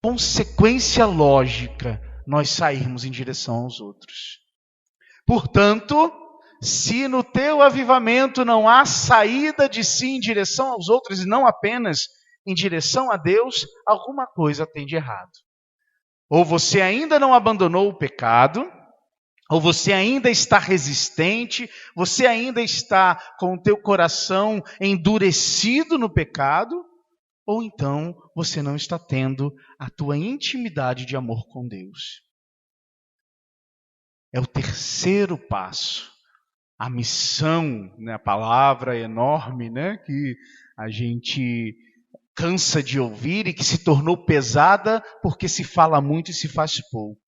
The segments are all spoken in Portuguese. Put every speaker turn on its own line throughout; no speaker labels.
consequência lógica nós sairmos em direção aos outros. Portanto, se no teu avivamento não há saída de si em direção aos outros e não apenas em direção a Deus, alguma coisa tem de errado. Ou você ainda não abandonou o pecado, ou você ainda está resistente, você ainda está com o teu coração endurecido no pecado, ou então você não está tendo a tua intimidade de amor com Deus. É o terceiro passo. A missão, né, a palavra enorme, né, que a gente cansa de ouvir e que se tornou pesada porque se fala muito e se faz pouco.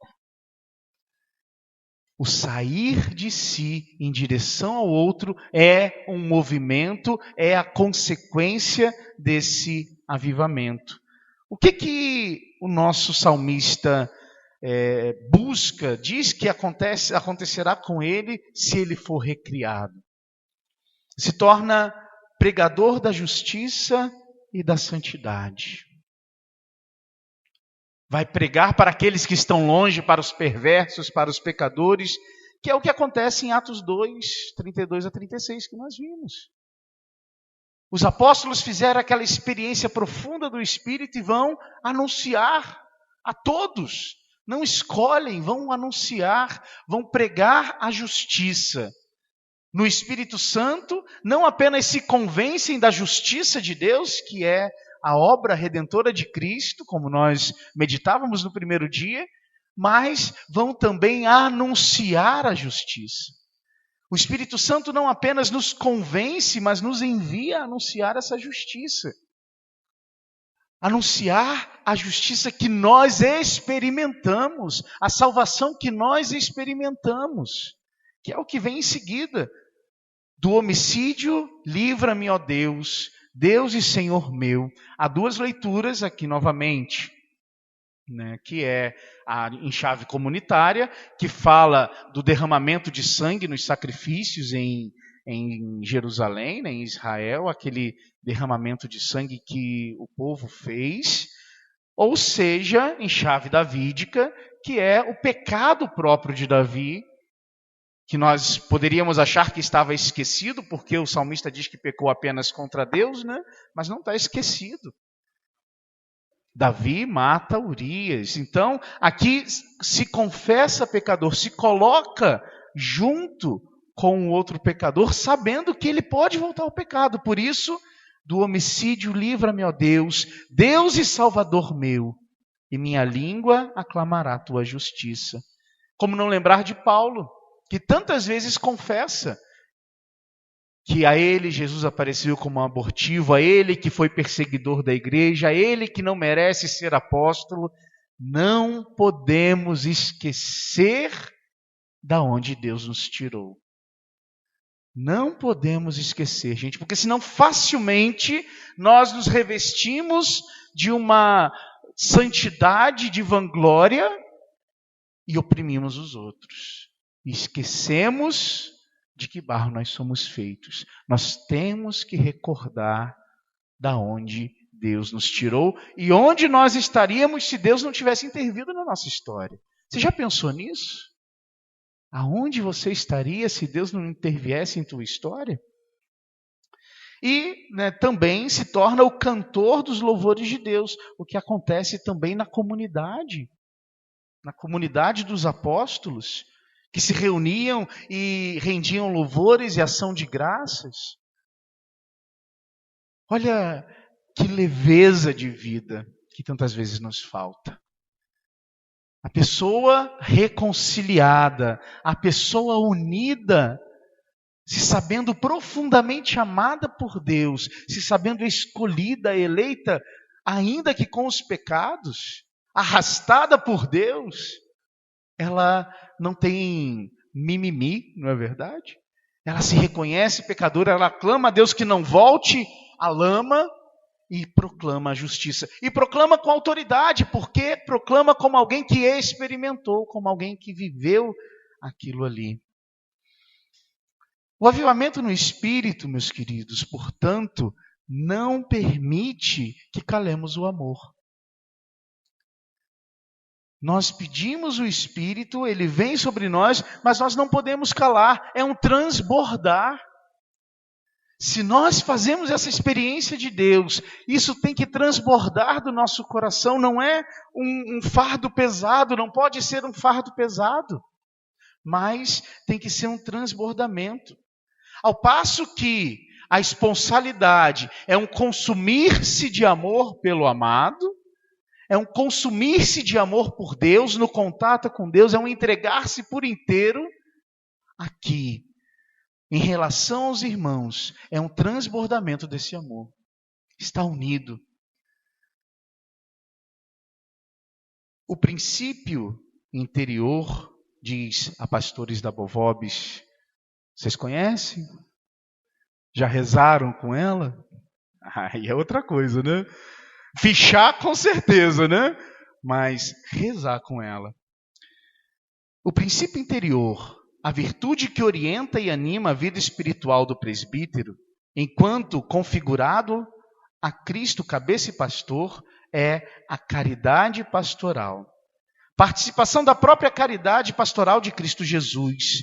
O sair de si em direção ao outro é um movimento, é a consequência desse avivamento. O que o nosso salmista busca, diz que acontecerá com ele se ele for recriado? Se torna pregador da justiça e da santidade. Vai pregar para aqueles que estão longe, para os perversos, para os pecadores, que é o que acontece em Atos 2, 32 a 36, que nós vimos. Os apóstolos fizeram aquela experiência profunda do Espírito e vão anunciar a todos. Não escolhem, vão anunciar, vão pregar a justiça. No Espírito Santo, não apenas se convencem da justiça de Deus, que é a obra redentora de Cristo, como nós meditávamos no primeiro dia, mas vão também anunciar a justiça. O Espírito Santo não apenas nos convence, mas nos envia a anunciar essa justiça. Anunciar a justiça que nós experimentamos, a salvação que nós experimentamos, que é o que vem em seguida. Do homicídio, livra-me, ó Deus, Deus e Senhor meu. Há duas leituras aqui novamente, né, que é em chave comunitária, que fala do derramamento de sangue nos sacrifícios em Jerusalém, né, em Israel, aquele derramamento de sangue que o povo fez, ou seja, em chave davídica, que é o pecado próprio de Davi, que nós poderíamos achar que estava esquecido, porque o salmista diz que pecou apenas contra Deus, né? Mas não está esquecido. Davi mata Urias. Então, aqui se confessa pecador, se coloca junto com o outro pecador, sabendo que ele pode voltar ao pecado. Por isso, do homicídio livra-me, ó Deus, Deus e Salvador meu, e minha língua aclamará a tua justiça. Como não lembrar de Paulo, que tantas vezes confessa que a ele Jesus apareceu como um abortivo, a ele que foi perseguidor da igreja, a ele que não merece ser apóstolo. Não podemos esquecer da onde Deus nos tirou. Não podemos esquecer, gente, porque senão facilmente nós nos revestimos de uma santidade, de vanglória e oprimimos os outros. E esquecemos de que barro nós somos feitos. Nós temos que recordar da onde Deus nos tirou e onde nós estaríamos se Deus não tivesse intervido na nossa história. Você já pensou nisso? Aonde você estaria se Deus não interviesse em tua história? E também se torna o cantor dos louvores de Deus, o que acontece também na comunidade dos apóstolos, que se reuniam e rendiam louvores e ação de graças. Olha que leveza de vida que tantas vezes nos falta. A pessoa reconciliada, a pessoa unida, se sabendo profundamente amada por Deus, se sabendo escolhida, eleita, ainda que com os pecados, arrastada por Deus, ela não tem mimimi, não é verdade? Ela se reconhece pecadora, ela clama a Deus que não volte à lama e proclama a justiça. E proclama com autoridade, porque proclama como alguém que experimentou, como alguém que viveu aquilo ali. O avivamento no Espírito, meus queridos, portanto, não permite que calemos o amor. Nós pedimos o Espírito, ele vem sobre nós, mas nós não podemos calar, é um transbordar. Se nós fazemos essa experiência de Deus, isso tem que transbordar do nosso coração, não é um fardo pesado, não pode ser um fardo pesado, mas tem que ser um transbordamento. Ao passo que a esponsalidade é um consumir-se de amor pelo amado, é um consumir-se de amor por Deus, no contato com Deus, é um entregar-se por inteiro. Aqui, em relação aos irmãos, é um transbordamento desse amor. Está unido. O princípio interior, diz a Pastores da Bovobis, vocês conhecem? Já rezaram com ela? Aí é outra coisa, né? Fichar com certeza, né? Mas rezar com ela. O princípio interior, a virtude que orienta e anima a vida espiritual do presbítero, enquanto configurado a Cristo, cabeça e pastor, é a caridade pastoral. Participação da própria caridade pastoral de Cristo Jesus,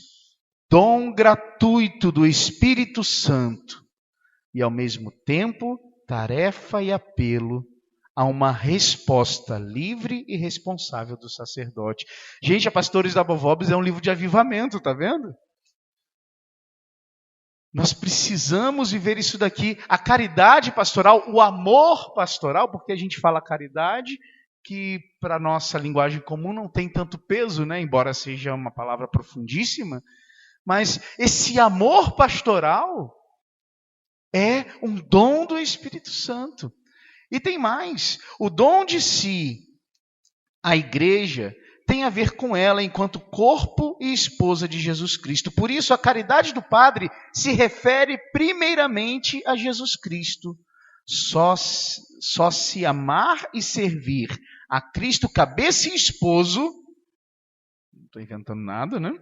dom gratuito do Espírito Santo e, ao mesmo tempo, tarefa e apelo a uma resposta livre e responsável do sacerdote. Gente, a Pastores da Bovobis é um livro de avivamento, tá vendo? Nós precisamos viver isso daqui. A caridade pastoral, o amor pastoral, porque a gente fala caridade, que para a nossa linguagem comum não tem tanto peso, né? Embora seja uma palavra profundíssima. Mas esse amor pastoral é um dom do Espírito Santo. E tem mais, o dom de si, a igreja, tem a ver com ela enquanto corpo e esposa de Jesus Cristo. Por isso, a caridade do Padre se refere primeiramente a Jesus Cristo. Só se amar e servir a Cristo, cabeça e esposo, não estou inventando nada, né?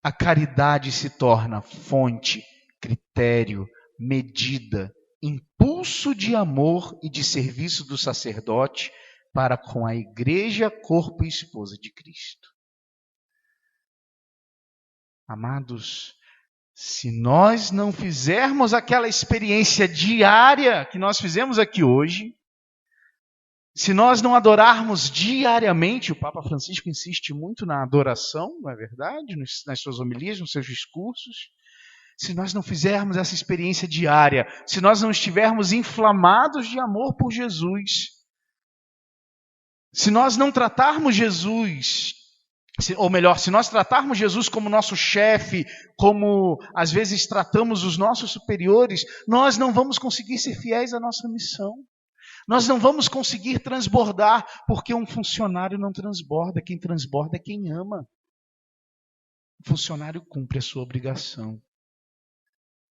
A caridade se torna fonte, critério, medida, impulso de amor e de serviço do sacerdote para com a igreja, corpo e esposa de Cristo. Amados, se nós não fizermos aquela experiência diária que nós fizemos aqui hoje, se nós não adorarmos diariamente, o Papa Francisco insiste muito na adoração, não é verdade? Nas suas homilias, nos seus discursos. Se nós não fizermos essa experiência diária, se nós não estivermos inflamados de amor por Jesus, se nós não tratarmos Jesus, ou melhor, se nós tratarmos Jesus como nosso chefe, como às vezes tratamos os nossos superiores, nós não vamos conseguir ser fiéis à nossa missão. Nós não vamos conseguir transbordar, porque um funcionário não transborda, quem transborda é quem ama. O funcionário cumpre a sua obrigação.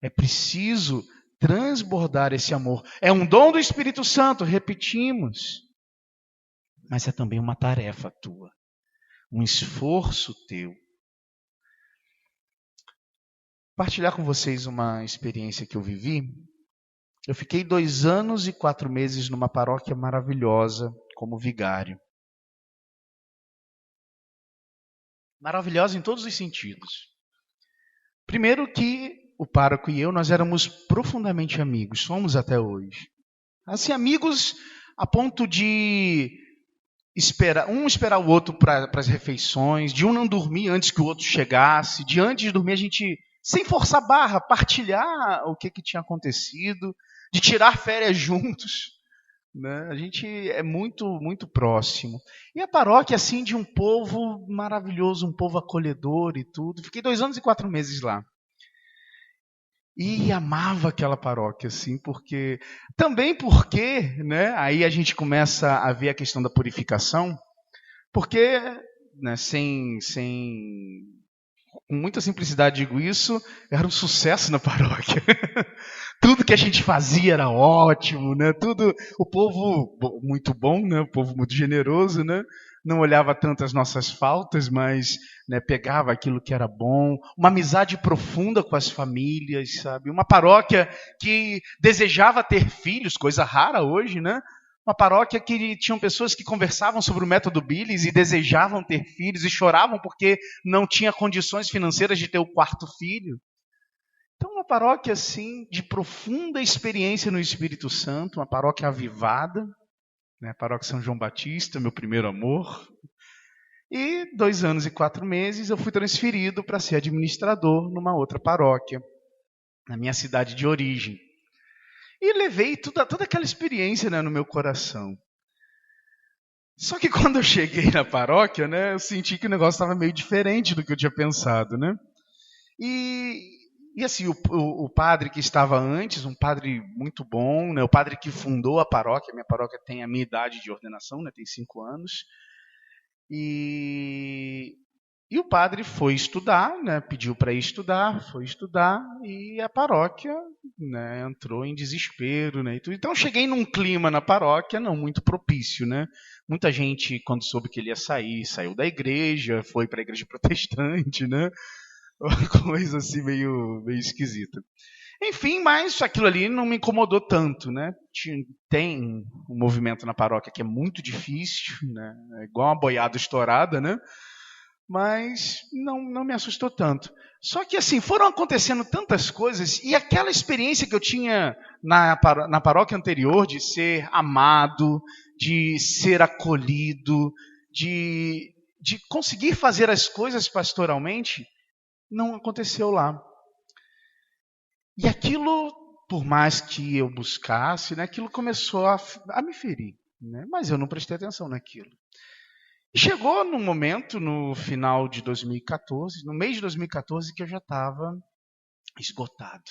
É preciso transbordar esse amor. É um dom do Espírito Santo, repetimos. Mas é também uma tarefa tua. Um esforço teu. Partilhar com vocês uma experiência que eu vivi. Eu fiquei 2 anos e 4 meses numa paróquia maravilhosa como vigário. Maravilhosa em todos os sentidos. Primeiro que o pároco e eu, nós éramos profundamente amigos, somos até hoje. Assim, amigos a ponto de esperar o outro para as refeições, de um não dormir antes que o outro chegasse, de antes de dormir a gente, sem forçar barra, partilhar o que tinha acontecido, de tirar férias juntos. Né? A gente é muito, muito próximo. E a paróquia, assim, de um povo maravilhoso, um povo acolhedor e tudo. Fiquei 2 anos e 4 meses lá. E amava aquela paróquia, assim, porque... Também porque, né, aí a gente começa a ver a questão da purificação, porque, né, com muita simplicidade digo isso, era um sucesso na paróquia. Tudo que a gente fazia era ótimo, né? Tudo, o povo muito bom, né? O povo muito generoso, né? Não olhava tanto as nossas faltas, mas, né, pegava aquilo que era bom. Uma amizade profunda com as famílias, sabe? Uma paróquia que desejava ter filhos, coisa rara hoje, né? Uma paróquia que tinham pessoas que conversavam sobre o método Billis e desejavam ter filhos e choravam porque não tinha condições financeiras de ter o quarto filho. Então, uma paróquia assim, de profunda experiência no Espírito Santo, uma paróquia avivada, né? A paróquia São João Batista, meu primeiro amor. E 2 anos e 4 meses eu fui transferido para ser administrador numa outra paróquia, na minha cidade de origem. E levei toda aquela experiência, né, no meu coração. Só que quando eu cheguei na paróquia, né, eu senti que o negócio estava meio diferente do que eu tinha pensado, né? E assim, o padre que estava antes, um padre muito bom, né, o padre que fundou a paróquia, minha paróquia tem a minha idade de ordenação, né, tem 5 anos. E o padre foi estudar, né, pediu para ir estudar, foi estudar, e a paróquia, né, entrou em desespero. Né, e tudo. Então eu cheguei num clima na paróquia não muito propício. Né? Muita gente, quando soube que ele ia sair, saiu da igreja, foi para a igreja protestante, né? Uma coisa assim meio esquisita. Enfim, mas aquilo ali não me incomodou tanto, né? Tem um movimento na paróquia que é muito difícil, né? É igual uma boiada estourada, né? Mas não me assustou tanto. Só que assim, foram acontecendo tantas coisas, e aquela experiência que eu tinha na paróquia anterior, de ser amado, de ser acolhido, de conseguir fazer as coisas pastoralmente, não aconteceu lá. E aquilo, por mais que eu buscasse, né, aquilo começou a me ferir. Né? Mas eu não prestei atenção naquilo. E chegou num momento, no final de 2014, no mês de 2014, que eu já estava esgotado.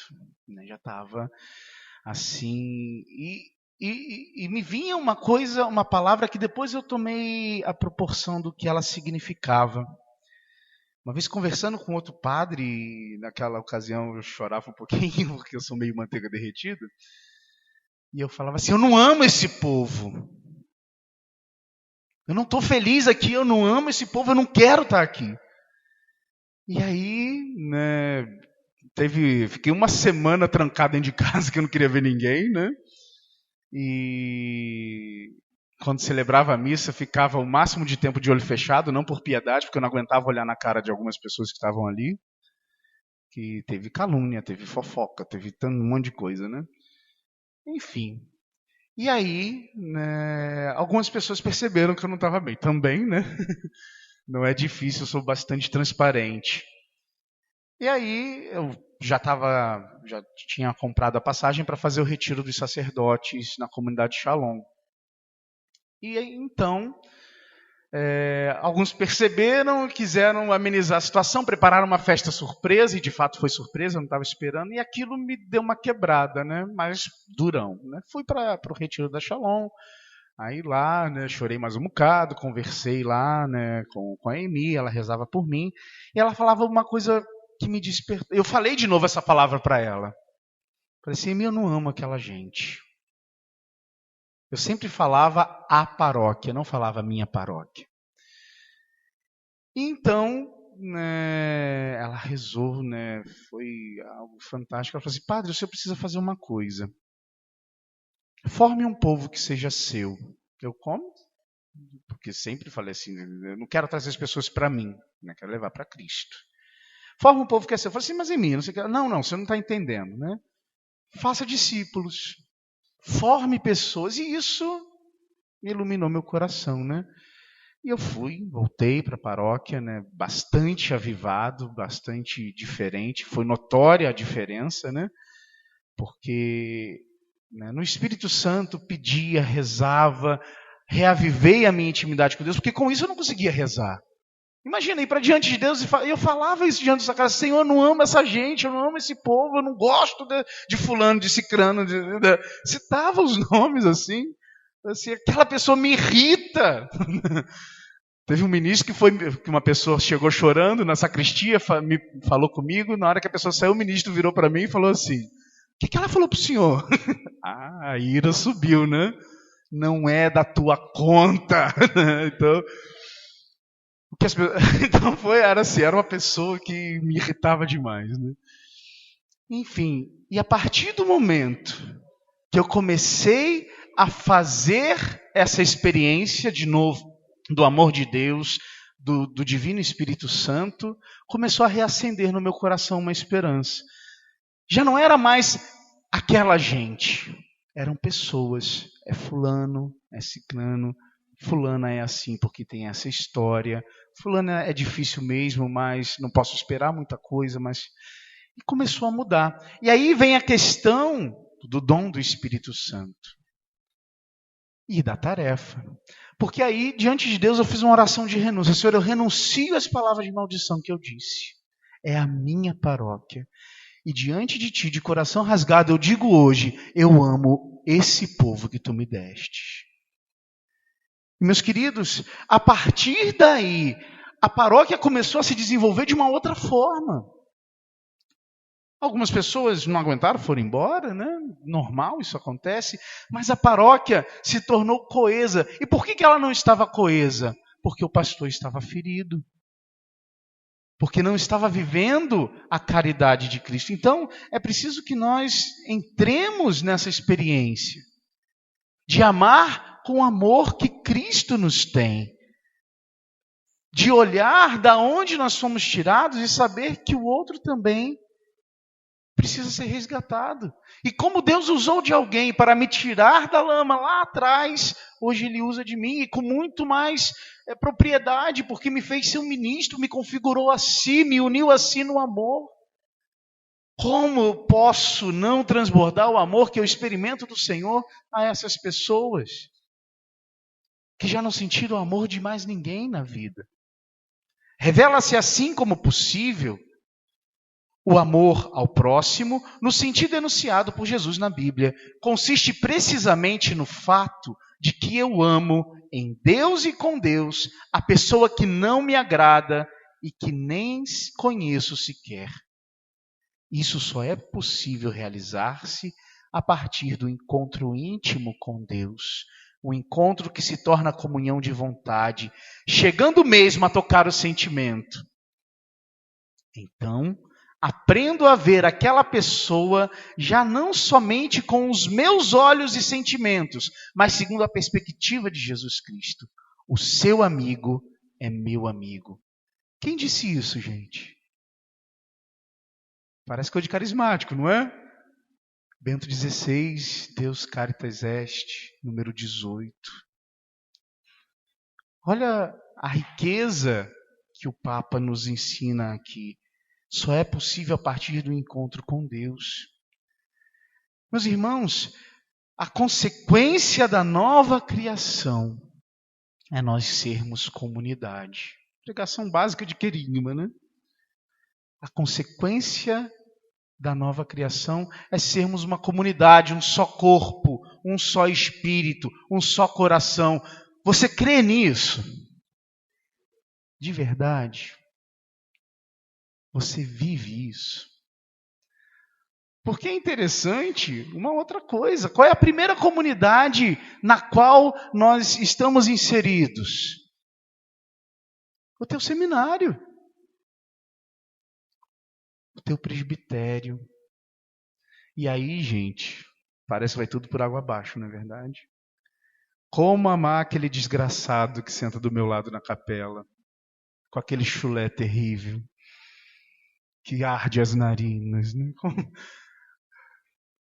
Né? Já estava assim. E me vinha uma coisa, uma palavra que depois eu tomei a proporção do que ela significava. Uma vez conversando com outro padre, naquela ocasião eu chorava um pouquinho, porque eu sou meio manteiga derretida, e eu falava assim, eu não amo esse povo. Eu não estou feliz aqui, eu não amo esse povo, eu não quero estar aqui. E aí, né, fiquei uma semana trancado dentro de casa, que eu não queria ver ninguém, né? E quando celebrava a missa, ficava o máximo de tempo de olho fechado, não por piedade, porque eu não aguentava olhar na cara de algumas pessoas que estavam ali, que teve calúnia, teve fofoca, teve um monte de coisa, né? Enfim. E aí, né, algumas pessoas perceberam que eu não estava bem. Também, né? Não é difícil, eu sou bastante transparente. E aí, eu já tinha comprado a passagem para fazer o retiro dos sacerdotes na comunidade Shalom. E aí, então, alguns perceberam, quiseram amenizar a situação, prepararam uma festa surpresa, e de fato foi surpresa, eu não estava esperando, e aquilo me deu uma quebrada, né? Mas durão. Né? Fui para o retiro da Shalom, aí lá, né, chorei mais um bocado, conversei lá, né, com a Emi, ela rezava por mim, e ela falava uma coisa que me despertou. Eu falei de novo essa palavra para ela. Falei assim, Emi, eu não amo aquela gente. Eu sempre falava a paróquia, não falava a minha paróquia. Então, né, ela rezou, né, foi algo fantástico. Ela falou assim, padre, você precisa fazer uma coisa. Forme um povo que seja seu. Eu como? Porque sempre falei assim, eu não quero trazer as pessoas para mim, né, quero levar para Cristo. Forme um povo que é seu. Eu falei assim, mas em mim, não sei o que. Não, você não está entendendo, né? Faça discípulos. Forme pessoas. E isso iluminou meu coração, né? E eu voltei para a paróquia, né, bastante avivado, bastante diferente. Foi notória a diferença, né? Porque, né, no Espírito Santo pedia, rezava, reavivei a minha intimidade com Deus, porque com isso eu não conseguia rezar. Imagina, ir para diante de Deus, e eu falava isso diante dessa casa, Senhor, eu não amo essa gente, eu não amo esse povo, eu não gosto de fulano, de cicrano, citava os nomes assim, aquela pessoa me irrita. Teve um ministro que uma pessoa chegou chorando na sacristia, me falou comigo, na hora que a pessoa saiu, o ministro virou para mim e falou assim, o que ela falou para o senhor? A ira subiu, né? Não é da tua conta. Então era uma pessoa que me irritava demais, né? Enfim, e a partir do momento que eu comecei a fazer essa experiência de novo do amor de Deus, do Divino Espírito Santo, começou a reacender no meu coração uma esperança. Já não era mais aquela gente, eram pessoas. É fulano, é ciclano, fulana é assim porque tem essa história, fulana é difícil mesmo, mas não posso esperar muita coisa, mas... E começou a mudar. E aí vem a questão do dom do Espírito Santo e da tarefa. Porque aí, diante de Deus, eu fiz uma oração de renúncia. Senhor, eu renuncio às palavras de maldição que eu disse. É a minha paróquia. E diante de Ti, de coração rasgado, eu digo hoje, eu amo esse povo que Tu me deste. Meus queridos, a partir daí, a paróquia começou a se desenvolver de uma outra forma. Algumas pessoas não aguentaram, foram embora, né? Normal, isso acontece. Mas a paróquia se tornou coesa. E por que ela não estava coesa? Porque o pastor estava ferido. Porque não estava vivendo a caridade de Cristo. Então, é preciso que nós entremos nessa experiência de amar com o amor que Cristo nos tem. De olhar da onde nós fomos tirados e saber que o outro também precisa ser resgatado. E como Deus usou de alguém para me tirar da lama lá atrás, hoje Ele usa de mim e com muito mais propriedade, porque me fez ser um ministro, me configurou a si, me uniu a si no amor. Como eu posso não transbordar o amor que eu experimento do Senhor a essas pessoas que já não sentiram o amor de mais ninguém na vida? Revela-se assim como possível o amor ao próximo, no sentido enunciado por Jesus na Bíblia, consiste precisamente no fato de que eu amo em Deus e com Deus a pessoa que não me agrada e que nem conheço sequer. Isso só é possível realizar-se a partir do encontro íntimo com Deus, um encontro que se torna comunhão de vontade, chegando mesmo a tocar o sentimento. Então, aprendo a ver aquela pessoa já não somente com os meus olhos e sentimentos, mas segundo a perspectiva de Jesus Cristo. O seu amigo é meu amigo. Quem disse isso, gente? Parece coisa de carismático, não é? Bento XVI, Deus Caritas Est, número 18. Olha a riqueza que o Papa nos ensina aqui. Só é possível a partir do encontro com Deus. Meus irmãos, a consequência da nova criação é nós sermos comunidade. Pregação básica de Querigma, né? A consequência da nova criação é sermos uma comunidade, um só corpo, um só espírito, um só coração. Você crê nisso? De verdade? Você vive isso? Porque é interessante uma outra coisa. Qual é a primeira comunidade na qual nós estamos inseridos? O teu seminário. O teu presbitério. E aí, gente, parece que vai tudo por água abaixo, não é verdade? Como amar aquele desgraçado que senta do meu lado na capela, com aquele chulé terrível, que arde as narinas, né?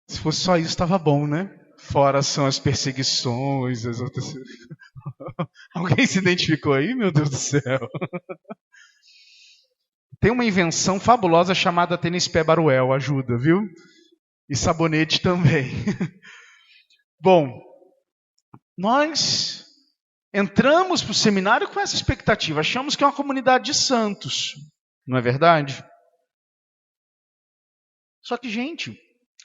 Se fosse só isso, estava bom, né? Fora são as perseguições, as outras... Alguém se identificou aí? Meu Deus do céu. Tem uma invenção fabulosa chamada tênis pé baruel, ajuda, viu? E sabonete também. Bom, nós entramos para o seminário com essa expectativa. Achamos que é uma comunidade de santos, não é verdade? Só que, gente,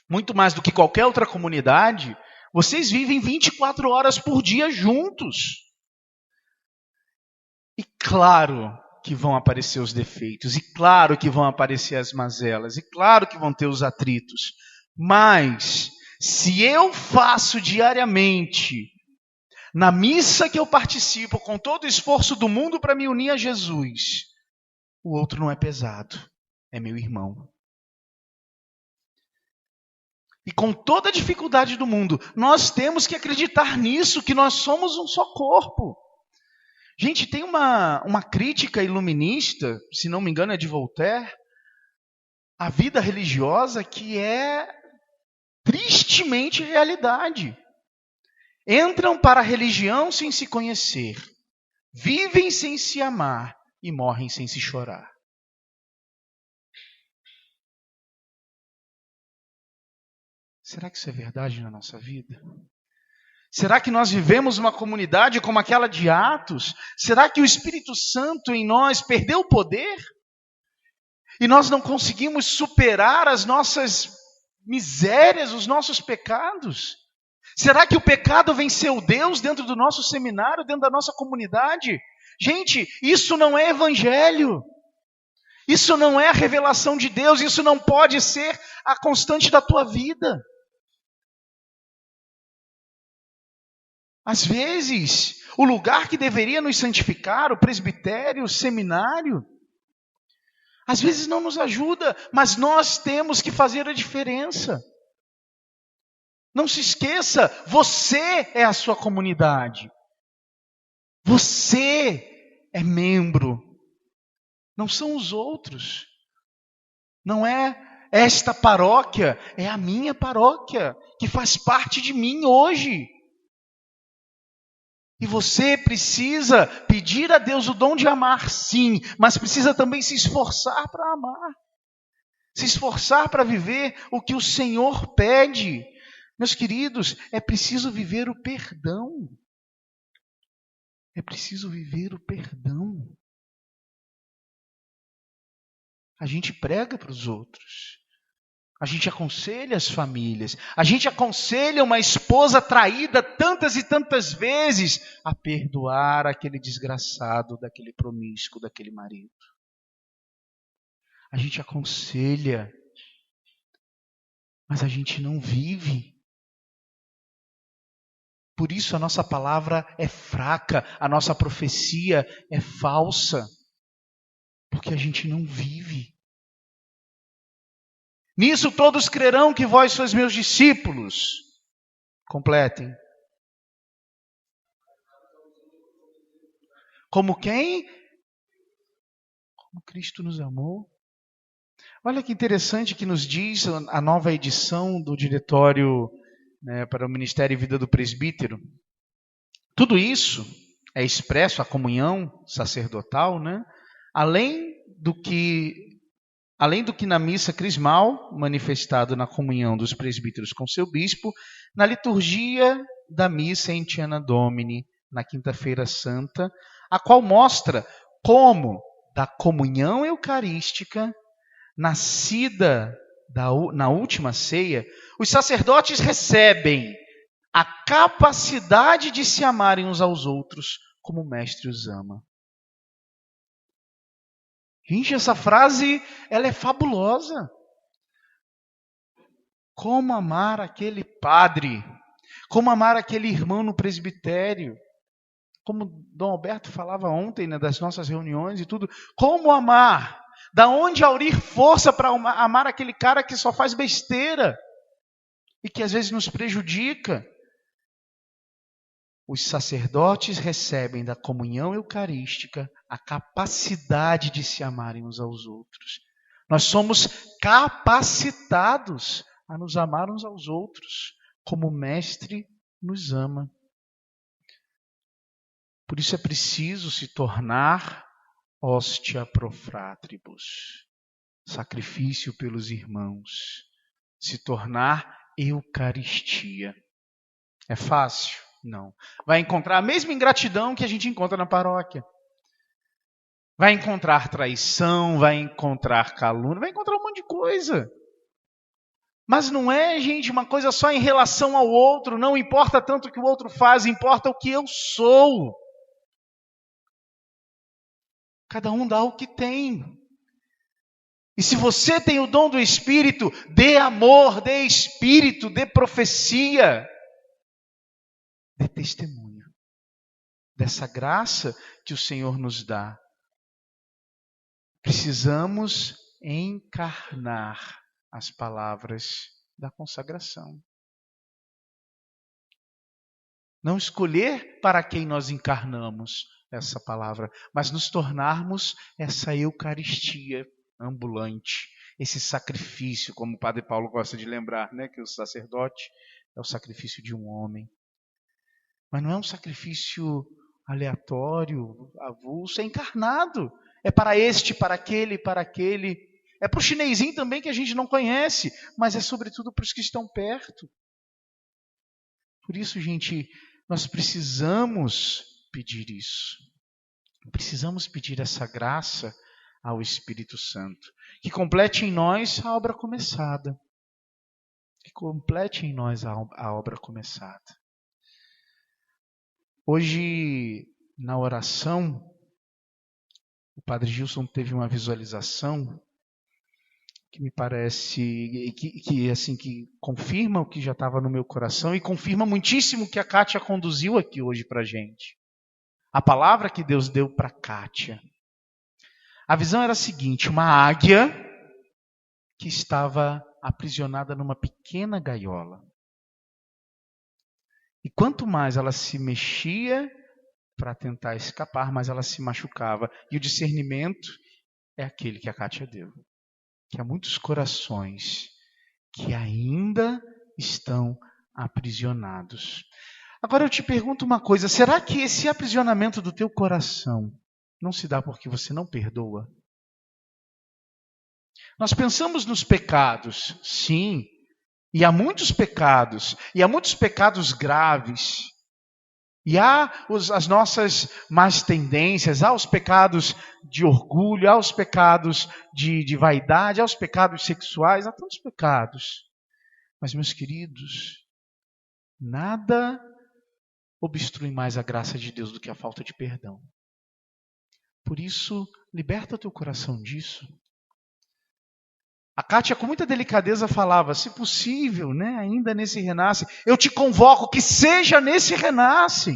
muito mais do que qualquer outra comunidade, vocês vivem 24 horas por dia juntos. E claro que vão aparecer os defeitos, e claro que vão aparecer as mazelas, e claro que vão ter os atritos. Mas, se eu faço diariamente, na missa que eu participo, com todo o esforço do mundo para me unir a Jesus, o outro não é pesado, é meu irmão. E com toda a dificuldade do mundo, nós temos que acreditar nisso, que nós somos um só corpo. Gente, tem uma crítica iluminista, se não me engano é de Voltaire, à vida religiosa que é tristemente realidade. Entram para a religião sem se conhecer, vivem sem se amar e morrem sem se chorar. Será que isso é verdade na nossa vida? Será que nós vivemos uma comunidade como aquela de Atos? Será que o Espírito Santo em nós perdeu o poder? E nós não conseguimos superar as nossas misérias, os nossos pecados? Será que o pecado venceu Deus dentro do nosso seminário, dentro da nossa comunidade? Gente, isso não é evangelho. Isso não é a revelação de Deus. Isso não pode ser a constante da tua vida. Às vezes, o lugar que deveria nos santificar, o presbitério, o seminário, às vezes não nos ajuda, mas nós temos que fazer a diferença. Não se esqueça, você é a sua comunidade. Você é membro. Não são os outros. Não é esta paróquia, é a minha paróquia, que faz parte de mim hoje. E você precisa pedir a Deus o dom de amar, sim, mas precisa também se esforçar para amar. Se esforçar para viver o que o Senhor pede. Meus queridos, é preciso viver o perdão. É preciso viver o perdão. A gente prega para os outros. A gente aconselha as famílias. A gente aconselha uma esposa traída tantas e tantas vezes a perdoar aquele desgraçado, daquele promíscuo, daquele marido. A gente aconselha, mas a gente não vive. Por isso a nossa palavra é fraca, a nossa profecia é falsa, porque a gente não vive. Nisso todos crerão que vós sois meus discípulos. Completem. Como quem? Como Cristo nos amou. Olha que interessante que nos diz a nova edição do diretório, para o Ministério e Vida do Presbítero. Tudo isso é expresso, a comunhão sacerdotal, além do que na missa crismal, manifestado na comunhão dos presbíteros com seu bispo, na liturgia da missa Entiana Domini, na quinta-feira santa, a qual mostra como da comunhão eucarística, nascida na última ceia, os sacerdotes recebem a capacidade de se amarem uns aos outros como o Mestre os ama. Gente, essa frase, ela é fabulosa. Como amar aquele padre? Como amar aquele irmão no presbitério? Como Dom Alberto falava ontem, das nossas reuniões e tudo. Como amar? Da onde aurir força para amar aquele cara que só faz besteira e que às vezes nos prejudica? Os sacerdotes recebem da comunhão eucarística a capacidade de se amarem uns aos outros. Nós somos capacitados a nos amar uns aos outros, como o Mestre nos ama. Por isso é preciso se tornar hóstia pro fratribus, sacrifício pelos irmãos, se tornar Eucaristia. É fácil? Não. Vai encontrar a mesma ingratidão que a gente encontra na paróquia. Vai encontrar traição, vai encontrar calúnia, vai encontrar um monte de coisa. Mas não é, gente, uma coisa só em relação ao outro. Não importa tanto o que o outro faz, importa o que eu sou. Cada um dá o que tem. E se você tem o dom do Espírito, dê amor, dê Espírito, dê profecia, dê testemunho dessa graça que o Senhor nos dá. Precisamos encarnar as palavras da consagração. Não escolher para quem nós encarnamos essa palavra, mas nos tornarmos essa Eucaristia ambulante, esse sacrifício, como o Padre Paulo gosta de lembrar, né, que o sacerdote é o sacrifício de um homem. Mas não é um sacrifício aleatório, avulso, é encarnado. É para este, para aquele, para aquele. É para o chinesinho também que a gente não conhece, mas é sobretudo para os que estão perto. Por isso, gente, nós precisamos pedir isso. Precisamos pedir essa graça ao Espírito Santo, que complete em nós a obra começada. Que complete em nós a obra começada. Hoje, na oração, o Padre Gilson teve uma visualização que me parece que confirma o que já estava no meu coração e confirma muitíssimo o que a Kátia conduziu aqui hoje para a gente. A palavra que Deus deu para Kátia. A visão era a seguinte: uma águia que estava aprisionada numa pequena gaiola. E quanto mais ela se mexia para tentar escapar, mais ela se machucava. E o discernimento é aquele que a Kátia deu. Que há muitos corações que ainda estão aprisionados. Agora eu te pergunto uma coisa: será que esse aprisionamento do teu coração não se dá porque você não perdoa? Nós pensamos nos pecados, sim, e há muitos pecados graves. E há as nossas más tendências, há os pecados de orgulho, há os pecados de vaidade, há os pecados sexuais, há tantos pecados. Mas, meus queridos, nada obstrui mais a graça de Deus do que a falta de perdão. Por isso, liberta teu coração disso. A Kátia, com muita delicadeza, falava: se possível, né, ainda nesse renasce, eu te convoco que seja nesse renasce.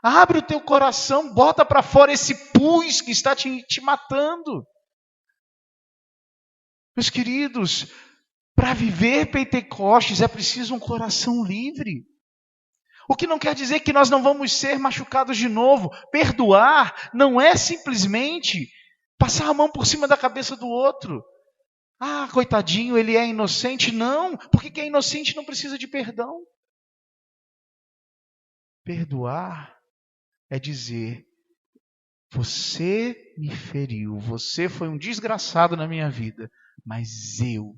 Abre o teu coração, bota para fora esse pus que está te matando. Meus queridos, para viver Pentecostes é preciso um coração livre. O que não quer dizer que nós não vamos ser machucados de novo. Perdoar não é simplesmente passar a mão por cima da cabeça do outro. Ah, coitadinho, ele é inocente. Não, porque quem é inocente não precisa de perdão. Perdoar é dizer: você me feriu, você foi um desgraçado na minha vida, mas eu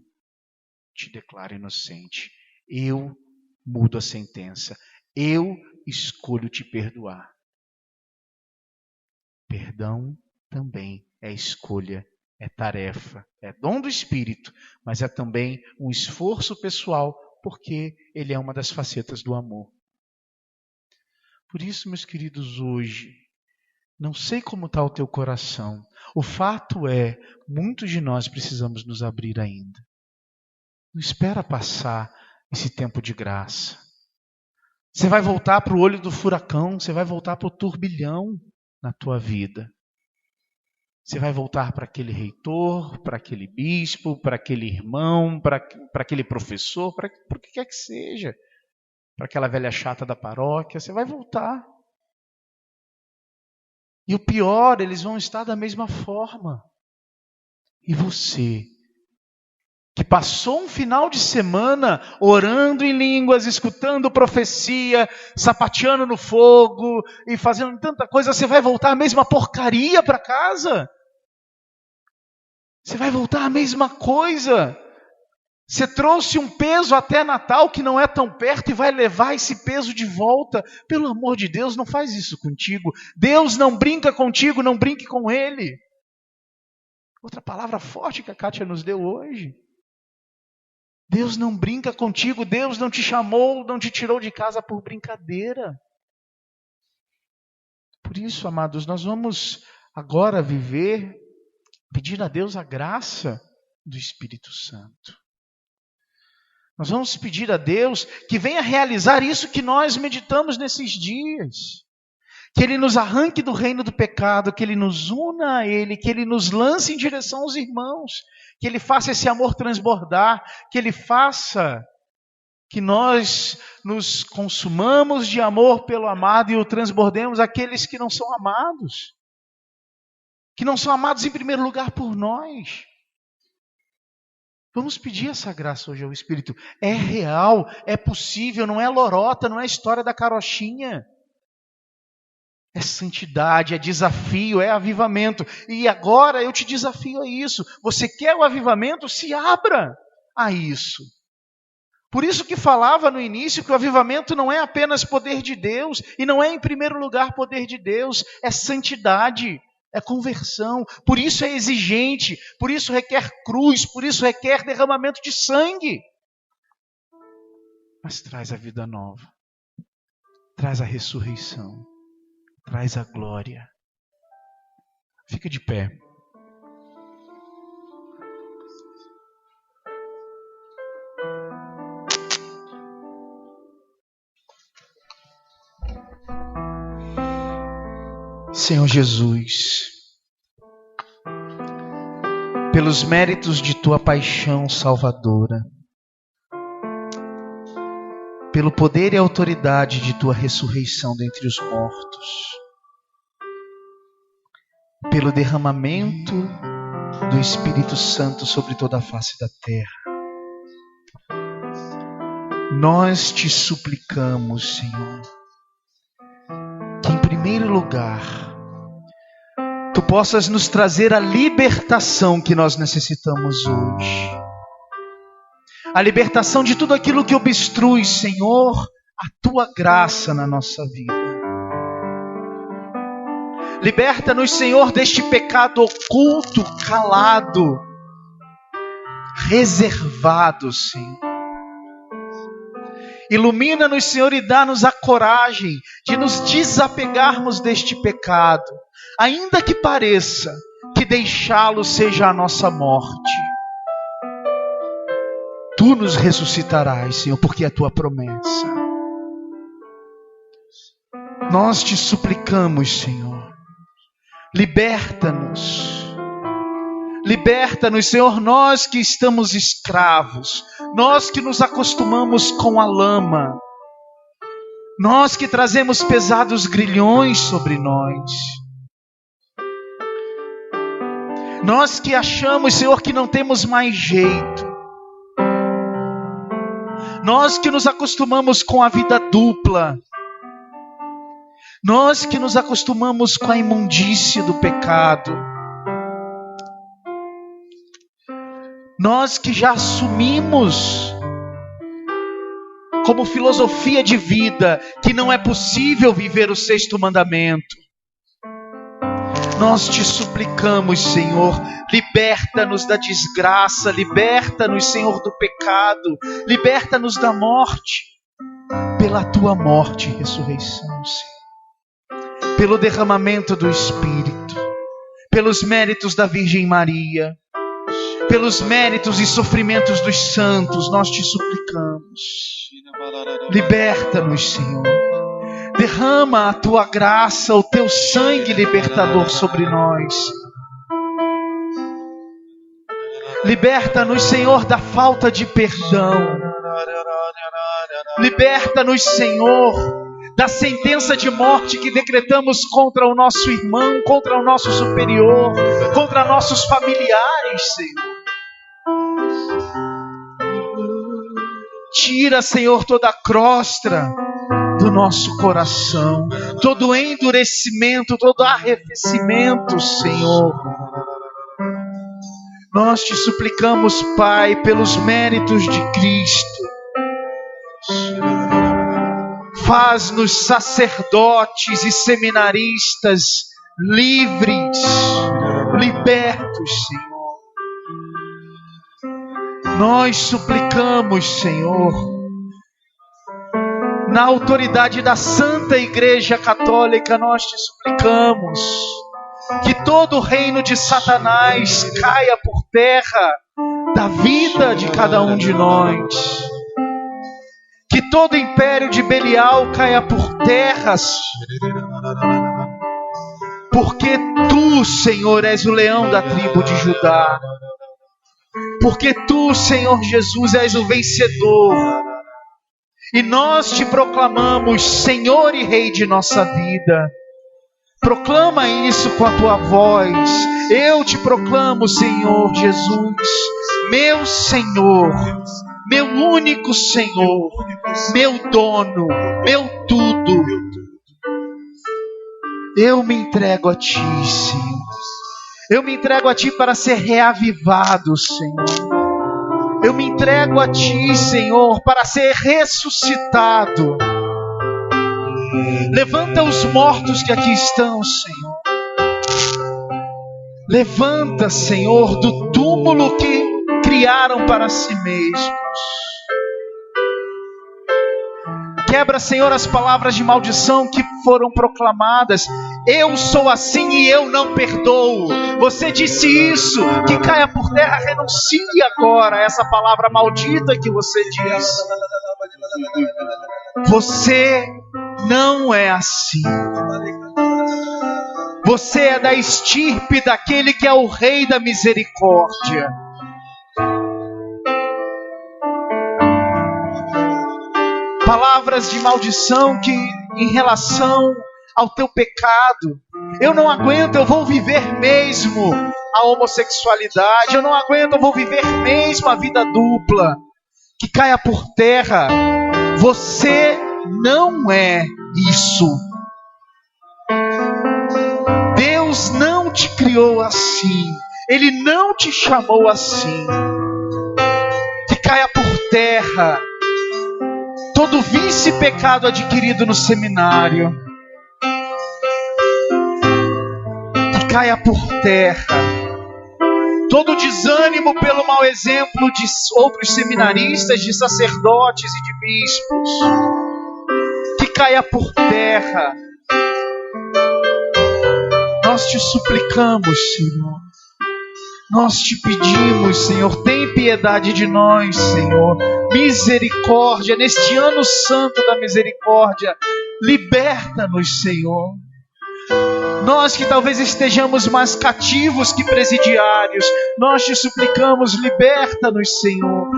te declaro inocente. Eu mudo a sentença. Eu escolho te perdoar. Perdão também é escolha. É tarefa, é dom do Espírito, mas é também um esforço pessoal, porque ele é uma das facetas do amor. Por isso, meus queridos, hoje, não sei como está o teu coração. O fato é, muitos de nós precisamos nos abrir ainda. Não espera passar esse tempo de graça. Você vai voltar para o olho do furacão, você vai voltar para o turbilhão na tua vida. Você vai voltar para aquele reitor, para aquele bispo, para aquele irmão, para aquele professor, para o que quer que seja. Para aquela velha chata da paróquia, você vai voltar. E o pior, eles vão estar da mesma forma. E você, que passou um final de semana orando em línguas, escutando profecia, sapateando no fogo e fazendo tanta coisa, você vai voltar a mesma porcaria para casa? Você vai voltar a mesma coisa? Você trouxe um peso até Natal que não é tão perto e vai levar esse peso de volta? Pelo amor de Deus, não faz isso contigo. Deus não brinca contigo, não brinque com Ele. Outra palavra forte que a Kátia nos deu hoje. Deus não brinca contigo, Deus não te chamou, não te tirou de casa por brincadeira. Por isso, amados, nós vamos agora pedir a Deus a graça do Espírito Santo. Nós vamos pedir a Deus que venha realizar isso que nós meditamos nesses dias. que Ele nos arranque do reino do pecado, que Ele nos una a Ele, que Ele nos lance em direção aos irmãos, que Ele faça esse amor transbordar, que Ele faça que nós nos consumamos de amor pelo amado e o transbordemos àqueles que não são amados. Que não são amados em primeiro lugar por nós. Vamos pedir essa graça hoje ao Espírito. É real, é possível, não é lorota, não é história da carochinha. É santidade, é desafio, é avivamento. E agora eu te desafio a isso. Você quer o avivamento? Se abra a isso. Por isso que falava no início que o avivamento não é apenas poder de Deus, e não é em primeiro lugar poder de Deus, é santidade, é conversão. Por isso é exigente, por isso requer cruz, por isso requer derramamento de sangue. Mas traz a vida nova, traz a ressurreição, traz a glória. Fica de pé. Senhor Jesus, pelos méritos de Tua paixão salvadora, pelo poder e autoridade de Tua ressurreição dentre os mortos, pelo derramamento do Espírito Santo sobre toda a face da terra, nós Te suplicamos, Senhor, que em primeiro lugar Tu possas nos trazer a libertação que nós necessitamos hoje. A libertação de tudo aquilo que obstrui, Senhor, a Tua graça na nossa vida. Liberta-nos, Senhor, deste pecado oculto, calado, reservado, Senhor. Ilumina-nos, Senhor, e dá-nos a coragem de nos desapegarmos deste pecado, ainda que pareça que deixá-lo seja a nossa morte. Tu nos ressuscitarás, Senhor, porque é a Tua promessa. Nós Te suplicamos, Senhor, liberta-nos. Liberta-nos, Senhor, nós que estamos escravos, nós que nos acostumamos com a lama, nós que trazemos pesados grilhões sobre nós, nós que achamos, Senhor, que não temos mais jeito, nós que nos acostumamos com a vida dupla, nós que nos acostumamos com a imundície do pecado, nós que já assumimos como filosofia de vida que não é possível viver o 6º mandamento. Nós Te suplicamos, Senhor, liberta-nos da desgraça, liberta-nos, Senhor, do pecado, liberta-nos da morte, pela Tua morte e ressurreição, Senhor. Pelo derramamento do Espírito, pelos méritos da Virgem Maria, pelos méritos e sofrimentos dos santos, nós Te suplicamos. Liberta-nos, Senhor. Derrama a Tua graça, o Teu sangue libertador sobre nós. Liberta-nos, Senhor, da falta de perdão. Liberta-nos, Senhor, da sentença de morte que decretamos contra o nosso irmão, contra o nosso superior, contra nossos familiares, Senhor. Tira, Senhor, toda a crosta do nosso coração, todo endurecimento, todo arrefecimento, Senhor. Nós Te suplicamos, Pai, pelos méritos de Cristo. Faz-nos sacerdotes e seminaristas livres, libertos, Senhor. Nós suplicamos, Senhor, na autoridade da Santa Igreja Católica, nós Te suplicamos que todo o reino de Satanás caia por terra da vida de cada um de nós. Que todo império de Belial caia por terra. Porque Tu, Senhor, és o leão da tribo de Judá. Porque Tu, Senhor Jesus, és o vencedor. E nós Te proclamamos Senhor e Rei de nossa vida. Proclama isso com a Tua voz. Eu Te proclamo, Senhor Jesus, meu Senhor, meu único Senhor, meu dono, meu tudo. Eu me entrego a Ti, Senhor. Eu me entrego a Ti para ser reavivado, Senhor. Eu me entrego a Ti, Senhor, para ser ressuscitado. Levanta os mortos que aqui estão, Senhor. Levanta, Senhor, do túmulo que criaram para si mesmos. Quebra, Senhor, as palavras de maldição que foram proclamadas. Eu sou assim e eu não perdoo. Você disse isso, que caia por terra. Renuncie agora a essa palavra maldita que você disse. Você não é assim. Você é da estirpe daquele que é o Rei da misericórdia. Palavras de maldição que em relação ao teu pecado, eu não aguento, eu vou viver mesmo a homossexualidade, eu não aguento, eu vou viver mesmo a vida dupla, que caia por terra. Você não é isso. Deus não te criou assim. Ele não te chamou assim. Que caia por terra todo vício e pecado adquirido no seminário. Que caia por terra todo desânimo pelo mau exemplo de outros seminaristas, de sacerdotes e de bispos. Que caia por terra. Nós te suplicamos, Senhor. Nós te pedimos, Senhor, tem piedade de nós, Senhor. Misericórdia, neste ano santo da misericórdia, liberta-nos, Senhor. Nós que talvez estejamos mais cativos que presidiários, nós te suplicamos, liberta-nos, Senhor.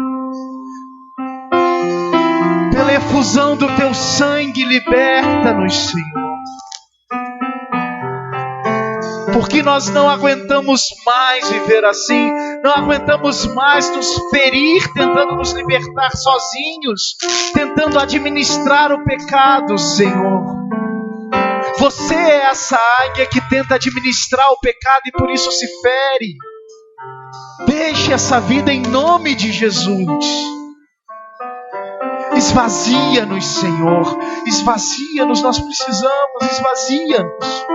Pela efusão do teu sangue, liberta-nos, Senhor. Porque nós não aguentamos mais viver assim, não aguentamos mais nos ferir, tentando nos libertar sozinhos, tentando administrar o pecado, Senhor. Você é essa águia que tenta administrar o pecado e por isso se fere. Deixe essa vida em nome de Jesus. Esvazia-nos, Senhor. Esvazia-nos, nós precisamos, esvazia-nos.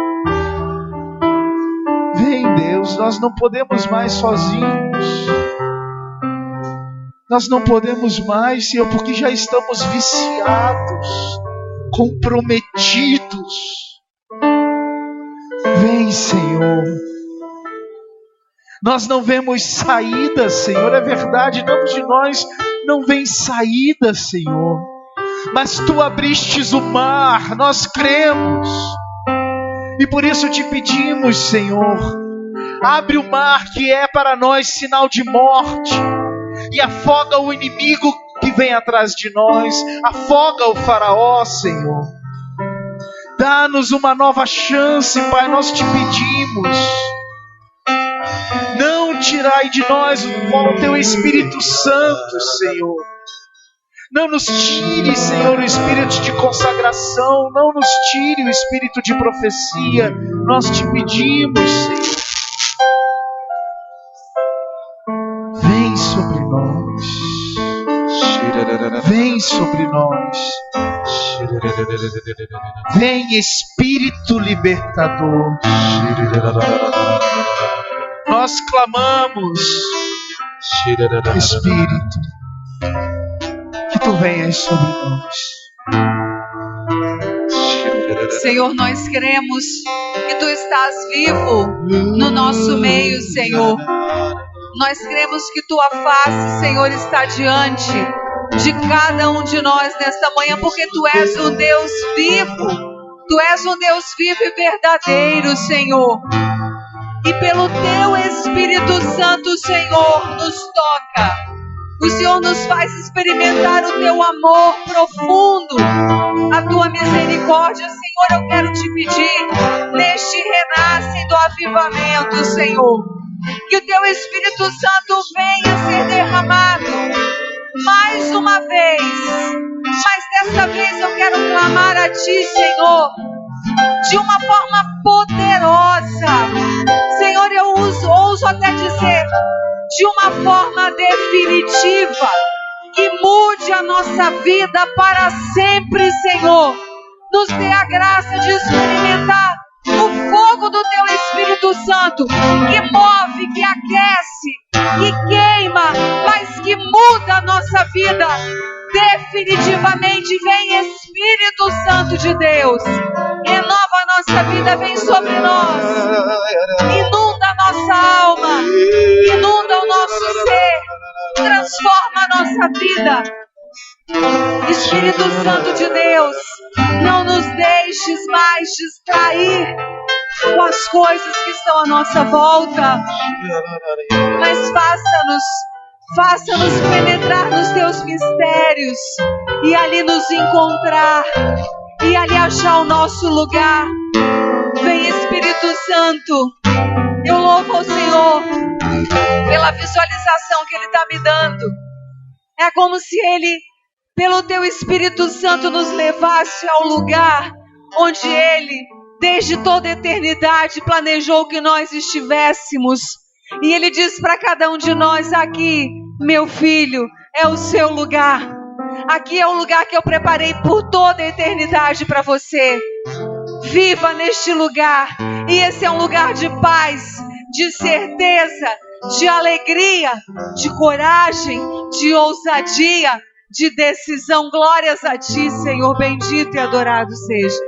Vem, Deus, nós não podemos mais sozinhos. Nós não podemos mais, Senhor, porque já estamos viciados, comprometidos. Vem, Senhor. Nós não vemos saída, Senhor, é verdade, não de nós não vem saída, Senhor. Mas Tu abristes o mar, nós cremos. E por isso te pedimos, Senhor, abre o mar que é para nós sinal de morte e afoga o inimigo que vem atrás de nós, afoga o faraó, Senhor. Dá-nos uma nova chance, Pai, nós te pedimos. Não tirai de nós o Teu Espírito Santo, Senhor. Não nos tire, Senhor, o espírito de consagração. Não nos tire o espírito de profecia. Nós te pedimos, Senhor. Vem sobre nós. Vem sobre nós. Vem, Espírito libertador. Nós clamamos, Espírito, que Tu venhas sobre nós.
Senhor, nós cremos que Tu estás vivo no nosso meio, Senhor. Nós cremos que Tua face, Senhor, está diante de cada um de nós nesta manhã, porque Tu és o Deus vivo. Tu és um Deus vivo e verdadeiro, Senhor. E pelo Teu Espírito Santo, Senhor, nos toca. O Senhor nos faz experimentar o Teu amor profundo, a Tua misericórdia. Senhor, eu quero Te pedir, neste renasce do avivamento, Senhor, que o Teu Espírito Santo venha ser derramado mais uma vez. Mas dessa vez eu quero clamar a Ti, Senhor, de uma forma poderosa. Senhor, eu ouso até dizer, de uma forma definitiva, que mude a nossa vida para sempre, Senhor. Nos dê a graça de experimentar o fogo do Teu Espírito Santo, que move, que aquece, que queima, mas que muda a nossa vida definitivamente. Vem, Espírito Santo de Deus, renova a nossa vida, vem sobre nós, inunda a nossa alma, inunda o nosso ser, transforma a nossa vida. Espírito Santo de Deus, não nos deixes mais distrair com as coisas que estão à nossa volta, mas faça-nos penetrar nos Teus mistérios e ali nos encontrar e ali achar o nosso lugar. Vem, Espírito Santo, eu louvo ao Senhor pela visualização que Ele está me dando. É como se Ele, pelo Teu Espírito Santo, nos levasse ao lugar onde Ele, desde toda a eternidade, planejou que nós estivéssemos. E Ele diz para cada um de nós aqui: meu filho, é o seu lugar. Aqui é o lugar que eu preparei por toda a eternidade para você. Viva neste lugar. E esse é um lugar de paz, de certeza, de alegria, de coragem, de ousadia, de decisão. Glórias a Ti, Senhor, bendito e adorado seja.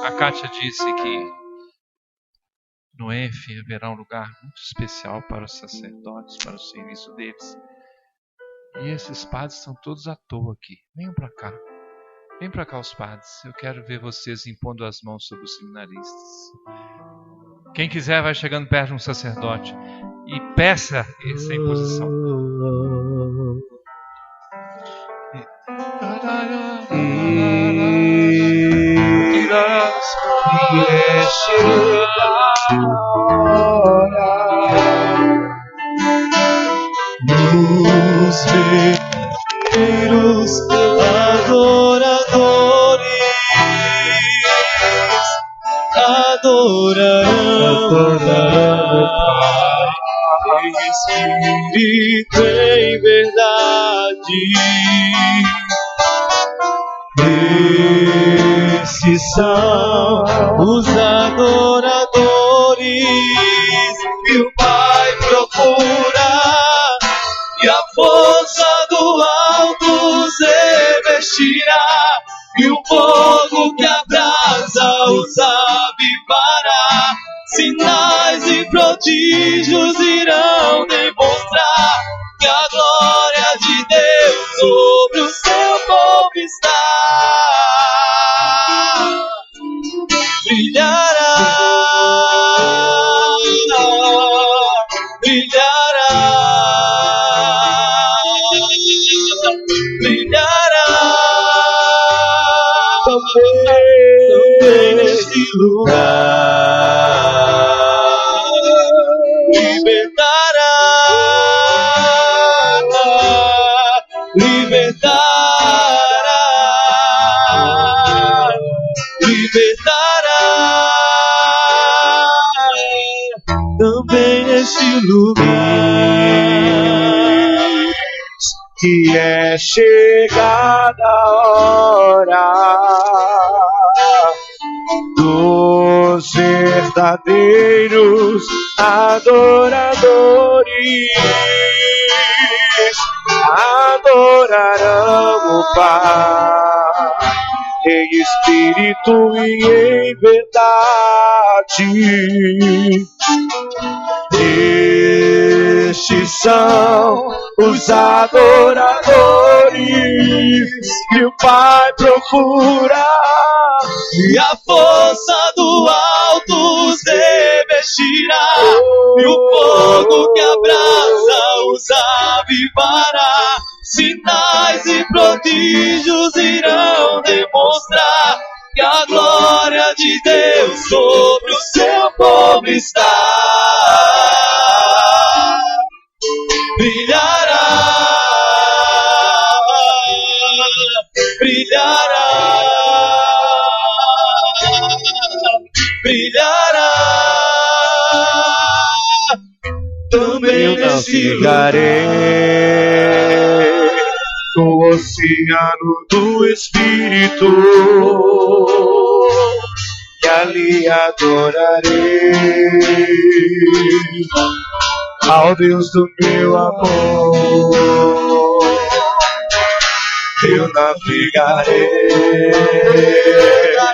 A Kátia disse que no ENF haverá um lugar muito especial para os sacerdotes, para o serviço deles. E esses padres estão todos à toa aqui. Venham para cá. Vem para cá os padres. Eu quero ver vocês impondo as mãos sobre os seminaristas. Quem quiser vai chegando perto de um sacerdote e peça essa imposição.
Nos verdadeiros adoradores adorarão Pai em espírito em verdade. Esses são os adoradores que o Pai procura, e a força do alto os revestirá, e o fogo que abrasa os avivará. Sinais e prodígios irão demonstrar que a glória de Deus sobre o seu povo está. Brilhará, brilhará, brilhará também neste lugar. Libertará, libertará, libertará também neste lugar. Que é chegada a hora dos verdadeiros adoradores. Adorarão o Pai em espírito e em verdade. Estes são os adoradores que o Pai procura.
E a força do alto os revestirá, e o fogo que abraça os avivará. Sinais e prodígios irão demonstrar que a glória de Deus sobre o seu povo está. Brilhará, brilhará, brilhará. Também
Eu navegarei no oceano do Espírito, e ali adorarei ao Deus do meu amor. Eu navegarei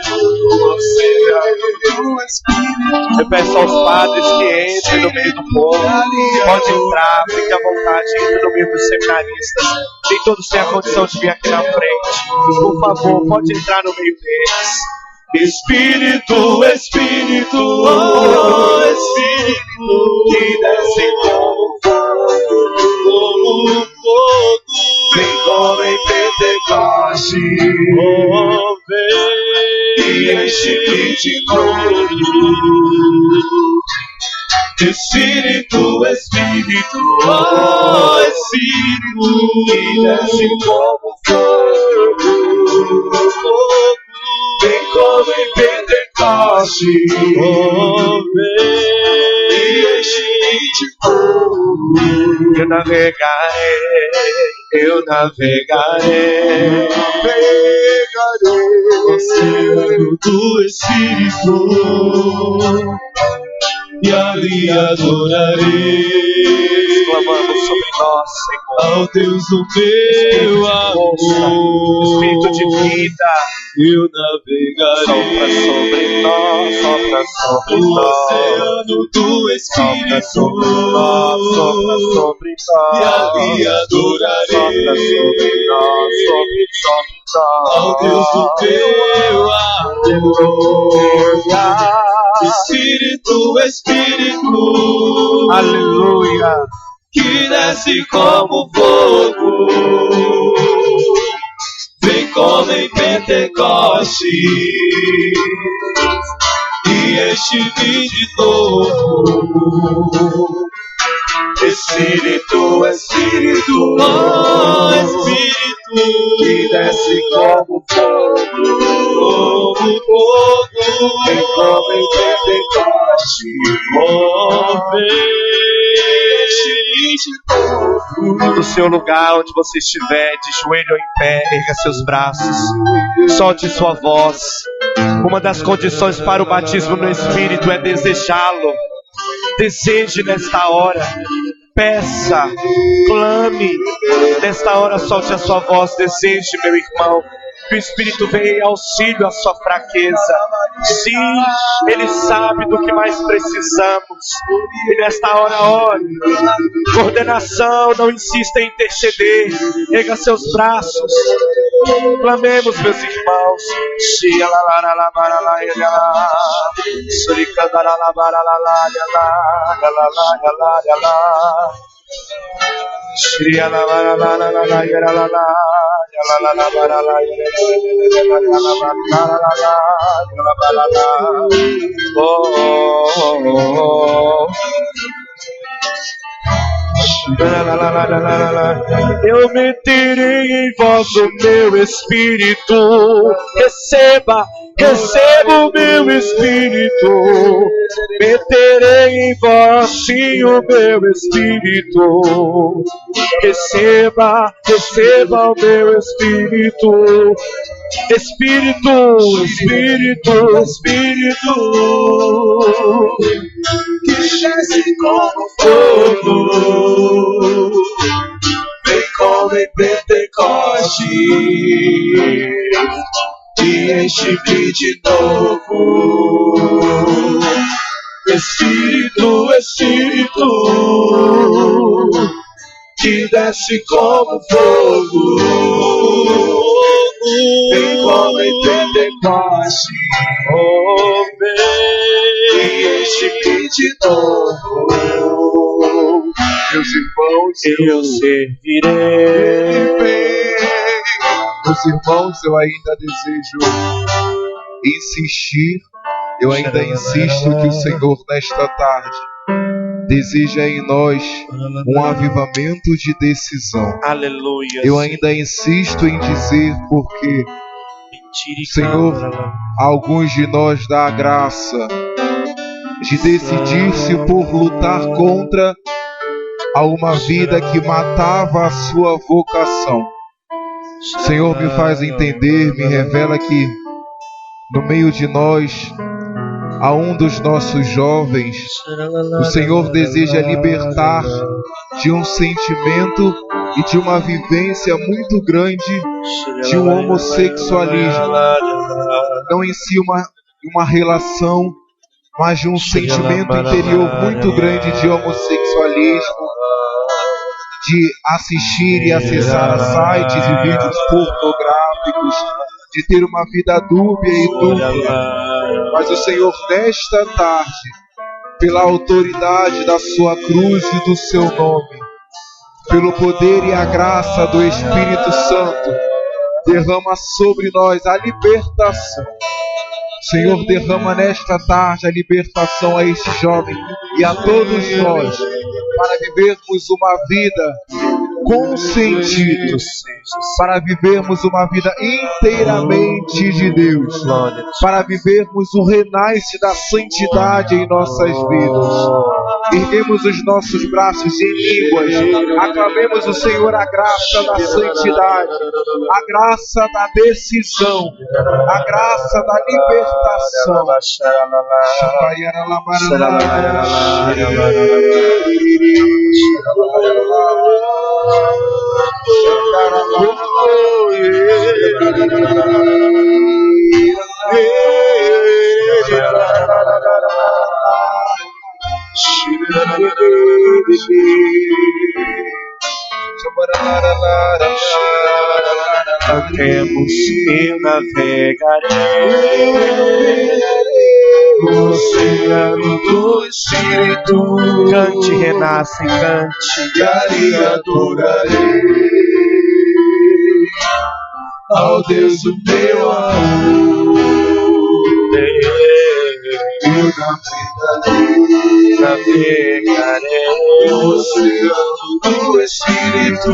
no oceano do Espírito. Eu peço aos padres que entrem no meio do povo. Pode entrar, fique à vontade, entre no meio dos seminaristas. Nem todos têm a condição de vir aqui na frente. Por favor, pode entrar no meio deles. Espírito, Espírito, oh Espírito, que desce como fogo, vem como em Pentecoste, oh vem e enche-me de novo. Espírito, Espírito, oh Espírito, que desce como fogo, vem como em Pentecoste, oh vem e enche-me de fogo. Eu navegarei no oceano do Espírito, e ali adorarei. Clamamos sobre nós, Senhor, ao Deus do meu amor, Espírito de vida. Eu navegarei sopra sobre nós, no oceano do Espírito, sopra sobre nós, e ali adorarei sobre nós, ao Deus do meu amor. Espírito, Espírito, aleluia, que desce como fogo, vem como em Pentecoste e enche-me de novo. Espírito, Espírito, oh Espírito, que desce como fogo, vem como em Pentecoste, oh vem enche-me de novo. No seu lugar onde você estiver, de joelho ou em pé, erga seus braços, solte sua voz. Uma das condições para o batismo no Espírito é desejá-lo. Deseje nesta hora, peça, clame. Nesta hora solte a sua voz, deseje, meu irmão, que o Espírito venha em auxílio à sua fraqueza. Sim, Ele sabe do que mais precisamos. E nesta hora, ore. Coordenação, não insista em interceder. Erga seus braços. Clamemos, meus irmãos. Eu meterei em vós o meu Espírito. Receba o meu Espírito. Meterei em vós sim o meu Espírito. Receba o meu Espírito. Espírito, Espírito, Espírito, que desce como fogo, vem como em Pentecoste e enche-me de novo. Espírito, Espírito, que desce como fogo, vem como em Pentecoste, e enche-me de novo. Meus irmãos, eu servirei. Meus irmãos, eu ainda desejo insistir, eu ainda insisto que o Senhor nesta tarde deseja em nós um avivamento de decisão.
Aleluia.
Eu ainda insisto em dizer porque, Senhor, a alguns de nós dá a graça de decidir-se por lutar contra a uma vida que matava a sua vocação. Senhor, me faz entender, me revela que no meio de nós, a um dos nossos jovens, o Senhor deseja libertar de um sentimento e de uma vivência muito grande de um homossexualismo. Não em si uma relação, mas de um sentimento interior muito grande de homossexualismo, de assistir e acessar sites e vídeos pornográficos, de ter uma vida dúbia e dupla. Mas o Senhor, nesta tarde, pela autoridade da sua cruz e do seu nome, pelo poder e a graça do Espírito Santo, derrama sobre nós a libertação. Senhor, derrama nesta tarde a libertação a este jovem e a todos nós, para vivermos uma vida com sentido, para vivermos uma vida inteiramente de Deus, para vivermos o renasce da santidade em nossas vidas. Erguemos os nossos braços em línguas, aclamemos o Senhor a graça da santidade, a graça da decisão, a graça da libertação.
Cantemos e navegarei no oceano do Espírito. Cante, renasce, cante,
E ali adorarei ao Deus do meu amor. Eu
navegarei
no oceano do Espírito.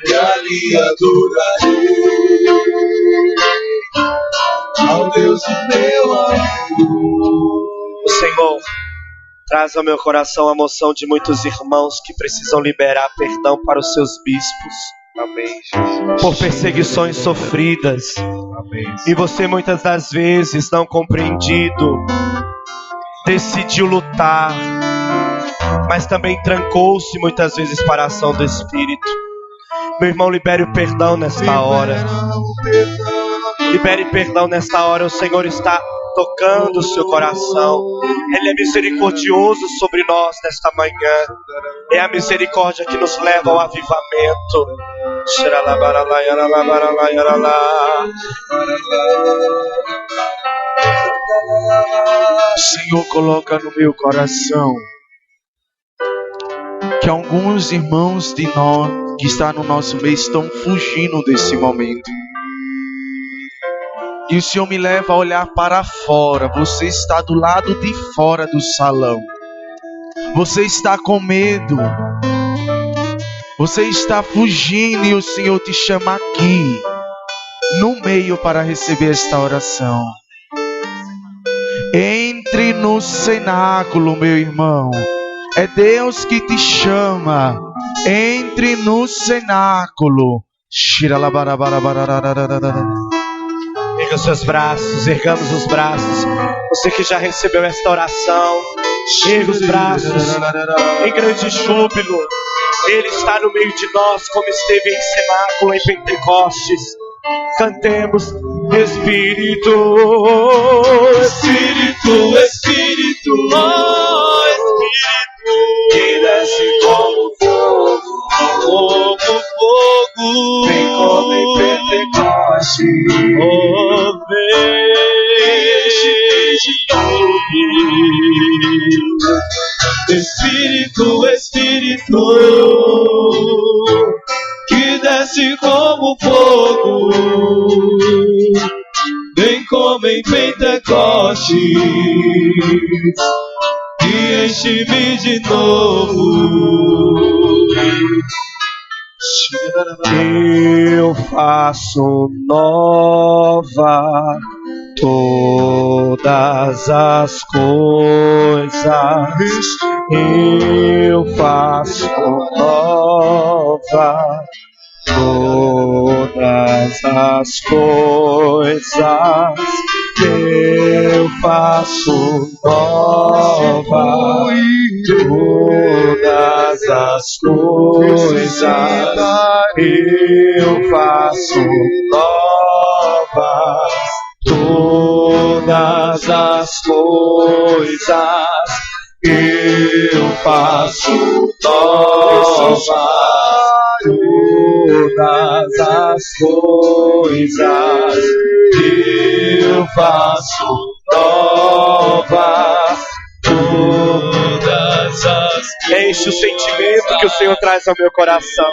E ali adorarei ao Deus do meu amor.
O Senhor traz ao meu coração a emoção de muitos irmãos que precisam liberar perdão para os seus bispos.
Amém, Jesus.
Por perseguições sofridas.
Amém.
E você muitas das vezes, não compreendido, decidiu lutar, mas também trancou-se muitas vezes para a ação do Espírito. Meu irmão, libere o perdão nesta hora. Libere perdão nesta hora. O Senhor está tocando o seu coração. Ele é misericordioso sobre nós nesta manhã. É a misericórdia que nos leva ao avivamento.
O Senhor coloca no meu coração que alguns irmãos de nós que estão no nosso meio estão fugindo desse momento. E o Senhor me leva a olhar para fora. Você está do lado de fora do salão. Você está com medo. Você está fugindo e o Senhor te chama aqui, no meio, para receber esta oração. Entre no cenáculo, meu irmão. É Deus que te chama. Entre no cenáculo.
Erga os seus braços, ergamos os braços. Você que já recebeu esta oração, erga os braços em grande júbilo. Ele está no meio de nós, como esteve em cenáculo em Pentecostes. Cantemos: Espírito, Espírito, Espírito, oh Espírito, que desce
Espírito, Espírito, que desce como fogo, vem como em Pentecostes, e enche-me de novo.
Eu faço nova todas as coisas. Eu faço nova todas as coisas. Eu faço nova todas as coisas. Eu faço nova todas as coisas. Eu faço nova todas as coisas. Eu faço nova todas as coisas. Enche o sentimento que o Senhor traz ao meu coração.